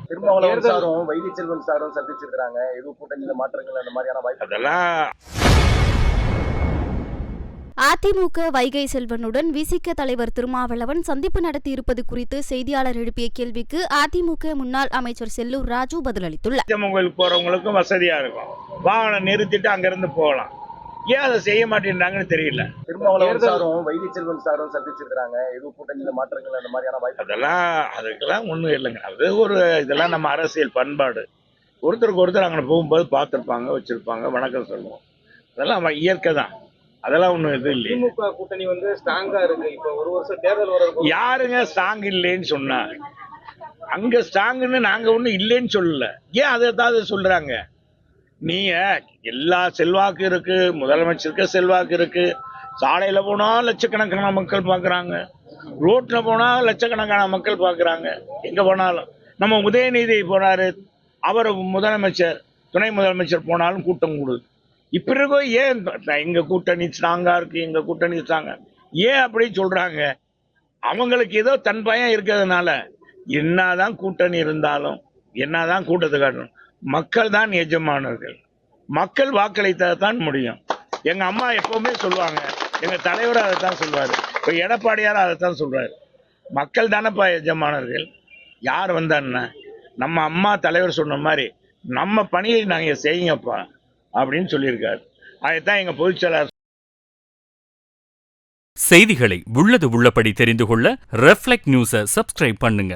திருமாவளவன் சாரும் வைகை செல்வன் சாரும் சந்திச்சிருக்காங்க. எதுவும் கூட்டணியில மாற்றங்கள் அந்த மாதிரியான வாய்ப்பு அதெல்லாம் அதிமுக வைகை செல்வனுடன் விசிக தலைவர் திருமாவளவன் சந்திப்பு நடத்தியிருப்பது குறித்து செய்தியாளர் எழுப்பிய கேள்விக்கு அதிமுக முன்னாள் அமைச்சர் செல்லூர் ராஜு பதிலளித்துள்ளார். கோயிலுக்கு போறவங்களுக்கும் வசதியா இருக்கும், வாகனம் நிறுத்திட்டு அங்கிருந்து போகலாம். ஏன் அதை செய்ய மாட்டேன்றாங்கன்னு தெரியல. திருமாவளவன் சாரும் வைகை செல்வன் சாரும் சந்திச்சிருக்காங்க. எதுவும் கூட்டணியில மாற்றங்கள் அந்த மாதிரியான வாய்ப்பு அதெல்லாம் அதுக்கெல்லாம் ஒன்றும் இல்லைங்க. அது ஒரு இதெல்லாம் நம்ம அரசியல் பண்பாடு. ஒருத்தருக்கு ஒருத்தர் அங்கே போகும்போது பார்த்துருப்பாங்க, வச்சிருப்பாங்க, வணக்கம் சொல்லுவோம். அதெல்லாம் இயற்கை தான். அதெல்லாம் ஒன்றும் இது இல்லை. திமுக கூட்டணி வந்து ஸ்ட்ராங்கா இருக்கு. இப்போ ஒரு வருஷம் தேர்தல் வர யாருங்க ஸ்ட்ராங் இல்லைன்னு சொன்னா? அங்க ஸ்ட்ராங்குன்னு நாங்க ஒன்றும் இல்லைன்னு சொல்லல. ஏன் அதை ஏதாவது சொல்றாங்க? நீங்க எல்லா செல்வாக்கு இருக்கு, முதலமைச்சருக்கு செல்வாக்கு இருக்கு. சாலையில போனா லட்சக்கணக்கான மக்கள் பாக்குறாங்க, ரோட்ல போனா லட்சக்கணக்கான மக்கள் பாக்குறாங்க. எங்க போனாலும் நம்ம உதயநிதி போனாரு, அவர் முதலமைச்சர் துணை முதலமைச்சர் போனாலும் கூட்டம் கூடுது. இப்ப இருக்கோ ஏன் எங்க கூட்டணி ஸ்ட்ராங்கா இருக்கு, எங்க கூட்டணி ஸ்ட்ராங்கா ஏன் அப்படி சொல்றாங்க? அவங்களுக்கு ஏதோ தன் பயம் இருக்கிறதுனால என்னதான் கூட்டணி இருந்தாலும் என்னதான் கூட்டத்தை காட்டணும், மக்கள் தான் எஜமானர்கள். மக்கள் வாக்களித்தான் முடியும். எங்க அம்மா எப்பவுமே சொல்லுவாங்க, எங்க தலைவர் அதைத்தான் சொல்லுவாரு, இப்ப எடப்பாடியார் அதைத்தான் சொல்றாரு. மக்கள் தானப்பா எஜமானர்கள். யார் வந்தான்னா நம்ம அம்மா தலைவர் சொன்ன மாதிரி நம்ம பணியை நாங்க செய்யுங்கப்பா அப்படின்னு சொல்லியிருக்காரு. அதைத்தான் எங்க பொதுச்செயலாளர். செய்திகளை உள்ளது உள்ளபடி தெரிந்து கொள்ள ரெஃப்ளெக்ட் நியூஸை சப்ஸ்கிரைப் பண்ணுங்க.